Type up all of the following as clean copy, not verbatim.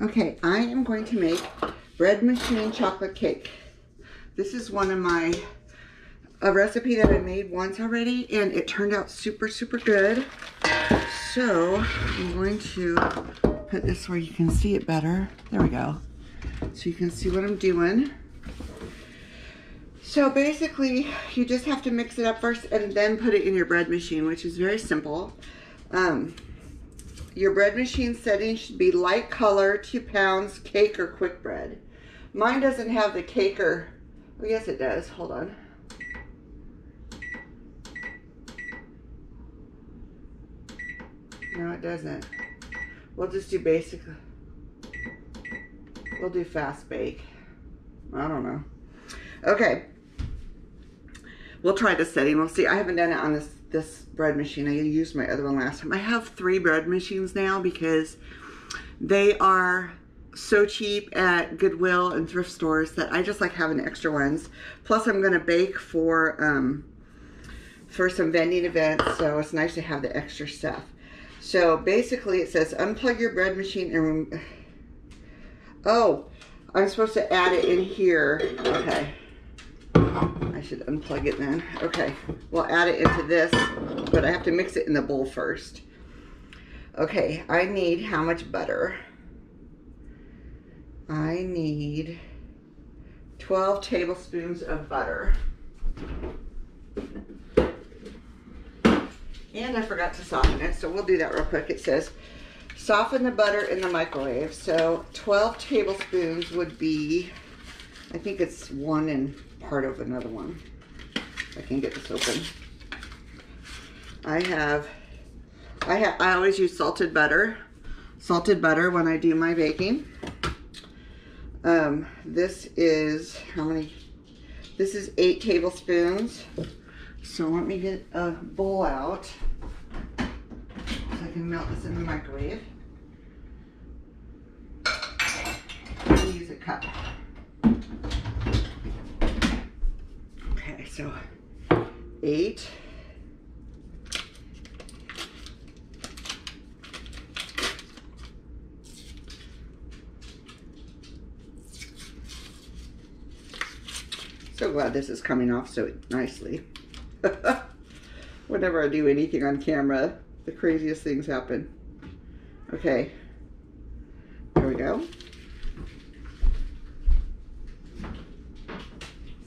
Okay, I am going to make bread machine chocolate cake. This is one of a recipe that I made once already, and it turned out super, super good. So I'm going to put this where you can see it better. There we go. So you can see what I'm doing. So basically, you just have to mix it up first and then put it in your bread machine, which is very simple. Your bread machine setting should be light color, 2 pounds, cake or quick bread. Mine doesn't have the cake or, oh yes it does, hold on. No, it doesn't. We'll just do basic, we'll do fast bake. I don't know. Okay. We'll try this setting. We'll see. I haven't done it on this bread machine. I used my other one last time. I have 3 bread machines now because they are so cheap at Goodwill and thrift stores that I just like having extra ones. Plus, I'm going to bake for some vending events, so it's nice to have the extra stuff. So basically, it says unplug your bread machine and oh, I'm supposed to add it in here. Okay. I should unplug it then. Okay, we'll add it into this, but I have to mix it in the bowl first. Okay, I need how much butter? I need 12 tablespoons of butter. And I forgot to soften it, so we'll do that real quick. It says soften the butter in the microwave. So 12 tablespoons would be, I think it's 1 and part of another one. I can get this open. I always use salted butter when I do my baking. This is how many? This is 8 tablespoons. So let me get a bowl out so I can melt this in the microwave. I'll use a cup. Okay, so 8. So glad this is coming off so nicely. Whenever I do anything on camera, the craziest things happen. Okay, there we go.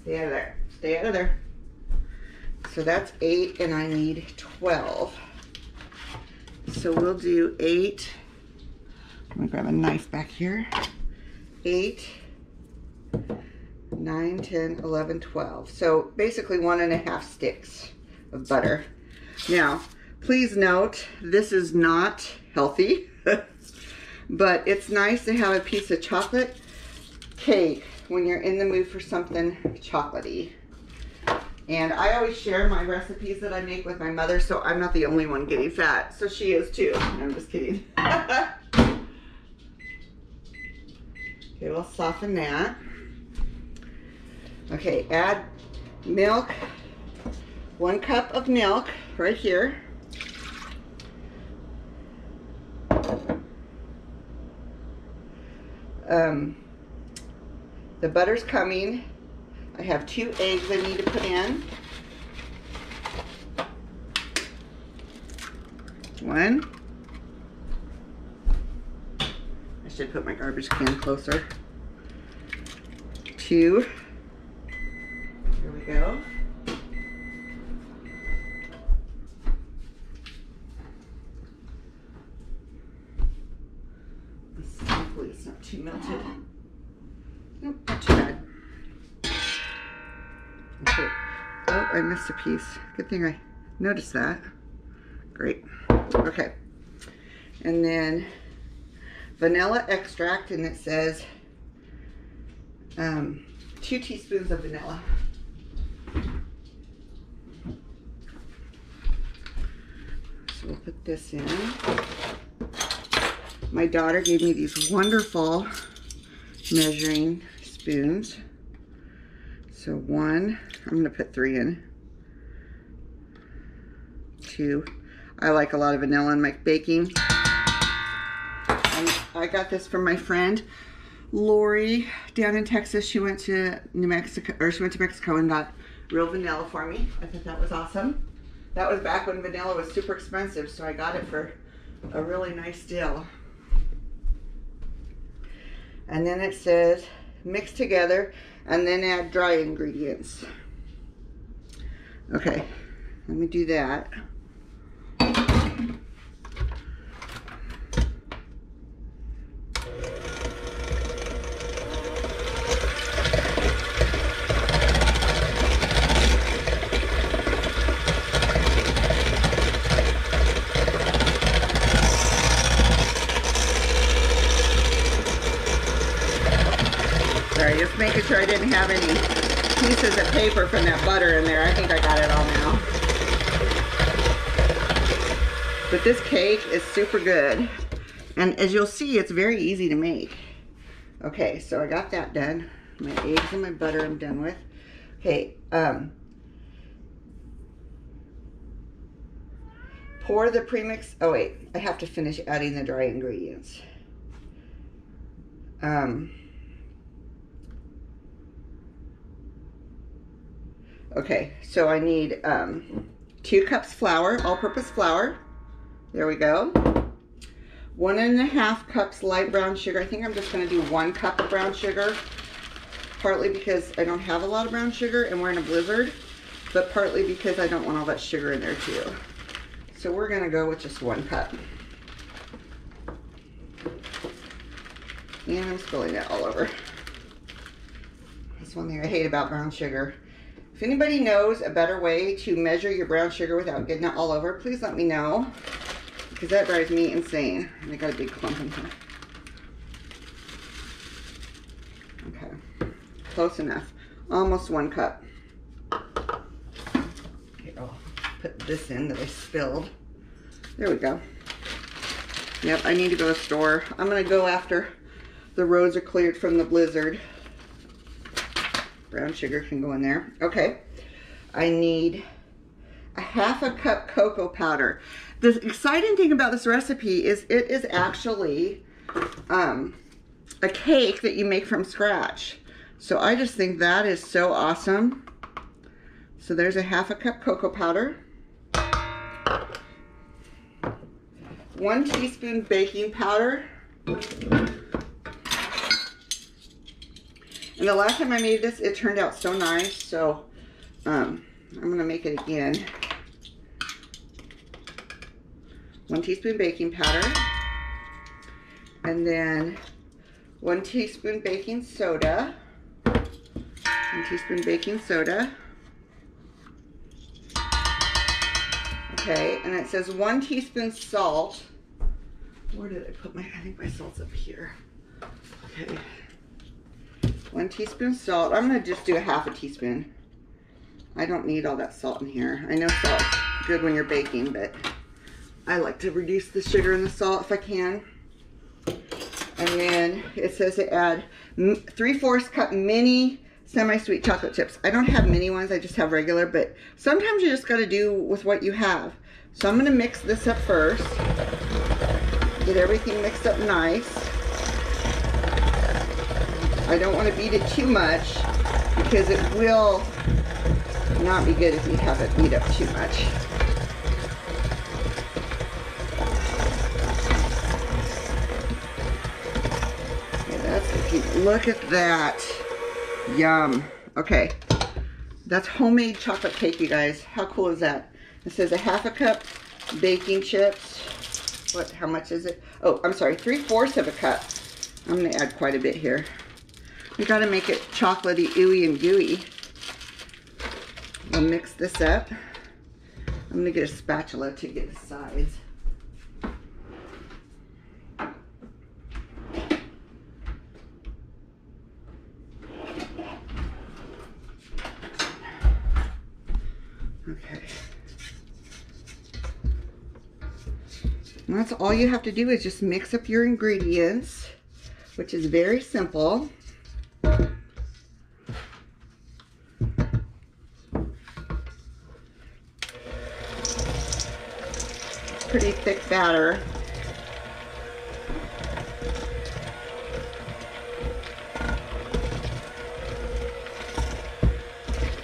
Stay out of there. Stay out of there. So that's 8 and I need 12. So we'll do 8. Let me grab a knife back here. 8, 9, 10, 11, 12. So basically 1.5 sticks of butter. Now, please note, this is not healthy, but it's nice to have a piece of chocolate cake when you're in the mood for something chocolatey. And I always share my recipes that I make with my mother, so I'm not the only one getting fat. So she is too. I'm just kidding. Okay, we'll soften that. Okay, add milk. 1 cup of milk right here. The butter's coming. I have 2 eggs I need to put in. 1. I should put my garbage can closer. 2. Here we go. Hopefully it's not too melted. Nope, not too bad. Okay. Oh, I missed a piece. Good thing I noticed that. Great. Okay. And then vanilla extract, and it says 2 teaspoons of vanilla. So we'll put this in. My daughter gave me these wonderful measuring spoons. So 1, I'm going to put 3 in. 2. I like a lot of vanilla in my baking. And I got this from my friend Lori down in Texas. She went to New Mexico, or she went to Mexico and got real vanilla for me. I thought that was awesome. That was back when vanilla was super expensive, so I got it for a really nice deal. And then it says mix together and then add dry ingredients. Okay, let me do that. Sorry, just making sure I didn't have any pieces of paper from that butter in there. I think I got it all now. But this cake is super good. And as you'll see, it's very easy to make. Okay, so I got that done. My eggs and my butter I'm done with. Okay, pour the premix. Oh wait, I have to finish adding the dry ingredients. Okay, so I need 2 cups flour, all-purpose flour. There we go. 1.5 cups light brown sugar. I think I'm just going to do 1 cup of brown sugar, partly because I don't have a lot of brown sugar and we're in a blizzard, but partly because I don't want all that sugar in there too. So we're going to go with just 1 cup. And I'm spilling it all over. That's one thing I hate about brown sugar. If anybody knows a better way to measure your brown sugar without getting it all over, please let me know, because that drives me insane. And I got a big clump in here. Okay, close enough. Almost 1 cup. Okay, I'll put this in that I spilled. There we go. Yep, I need to go to the store. I'm gonna go after the roads are cleared from the blizzard. Brown sugar can go in there. Okay, I need 1/2 cup cocoa powder. The exciting thing about this recipe is it is actually a cake that you make from scratch. So I just think that is so awesome. So there's 1/2 cup cocoa powder. 1 teaspoon baking powder. And the last time I made this, it turned out so nice, so I'm gonna make it again. 1 teaspoon baking powder, and then 1 teaspoon baking soda. 1 teaspoon baking soda. Okay, and it says 1 teaspoon salt. Where did I put my, I think my salt's up here. Okay. 1 teaspoon salt. I'm going to just do 1/2 teaspoon. I don't need all that salt in here. I know salt's good when you're baking, but I like to reduce the sugar and the salt if I can. And then it says to add 3/4 cup mini semi-sweet chocolate chips. I don't have mini ones, I just have regular, but sometimes you just got to do with what you have. So I'm going to mix this up first. Get everything mixed up nice. I don't want to beat it too much because it will not be good if you have it beat up too much. Okay, that's the key. Look at that. Yum. Okay. That's homemade chocolate cake, you guys. How cool is that? It says 1/2 cup baking chips. What, how much is it? Oh, I'm sorry, 3/4 cup. I'm going to add quite a bit here. We got to make it chocolatey, ooey, and gooey. We'll mix this up. I'm going to get a spatula to get the sides. Okay. And that's all you have to do is just mix up your ingredients, which is very simple. Pretty thick batter.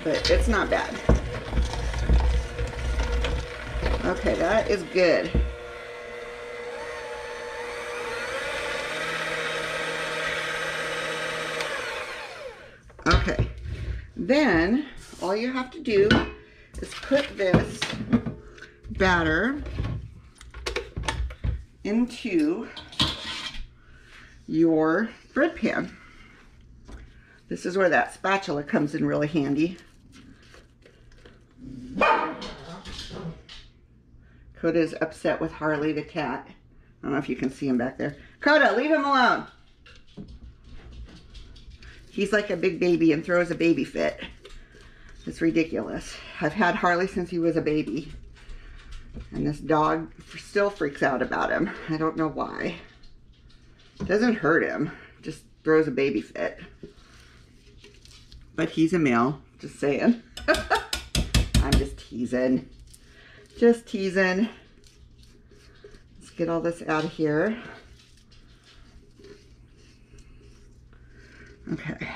but it's not bad. Okay, that is good. Okay, then all you have to do is put this batter into your bread pan. This is where that spatula comes in really handy. Coda's upset with Harley the cat. I don't know if you can see him back there. Coda, leave him alone. He's like a big baby and throws a baby fit. It's ridiculous. I've had Harley since he was a baby. And this dog still freaks out about him. I don't know why. It doesn't hurt him. Just throws a baby fit. But he's a male. Just saying. I'm just teasing. Just teasing. Let's get all this out of here. Okay.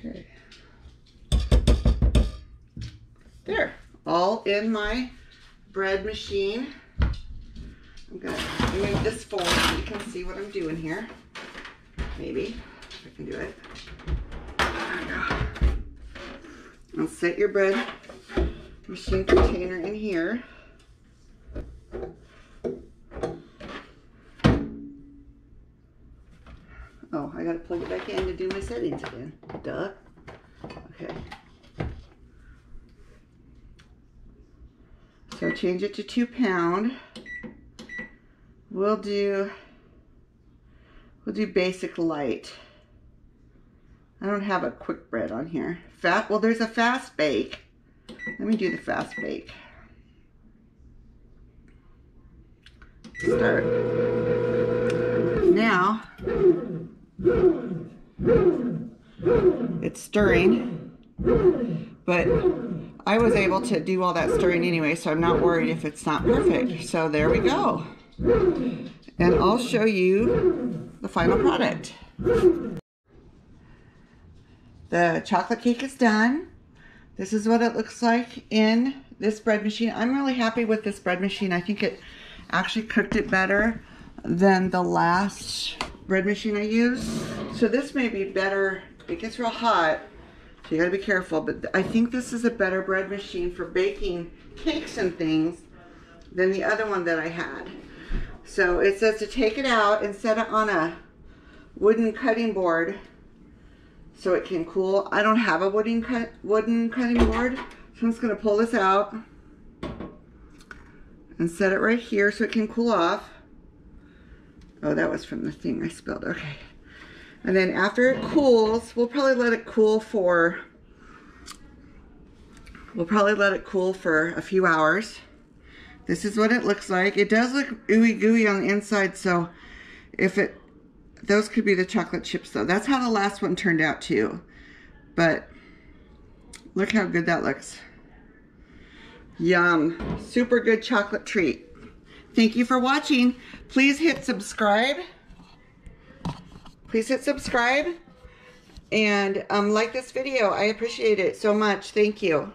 Okay. There. All in my bread machine. I'm going to move this forward so you can see what I'm doing here. Maybe. If I can do it. There we go. I'll set your bread machine container in here. Oh, I gotta plug it back in to do my settings again. Duh. Okay. So change it to 2 pound. We'll do basic light. I don't have a quick bread on here. Well, there's a fast bake. Let me do the fast bake. Start. Now, it's stirring, but I was able to do all that stirring anyway, so I'm not worried if it's not perfect. So there we go. And I'll show you the final product. The chocolate cake is done. This is what it looks like in this bread machine. I'm really happy with this bread machine. I think it actually cooked it better than the last bread machine I used. So this may be better. It gets real hot, so you gotta be careful, but I think this is a better bread machine for baking cakes and things than the other one that I had. So it says to take it out and set it on a wooden cutting board so it can cool. I don't have a wooden cutting board, so I'm just gonna pull this out and set it right here so it can cool off. Oh, that was from the thing I spilled. Okay. And then after it cools, we'll probably let it cool for a few hours. This is what it looks like. It does look ooey gooey on the inside, so those could be the chocolate chips though. That's how the last one turned out too. But look how good that looks. Yum. Super good chocolate treat. Thank you for watching. Please hit subscribe. Please hit subscribe and like this video. I appreciate it so much. Thank you.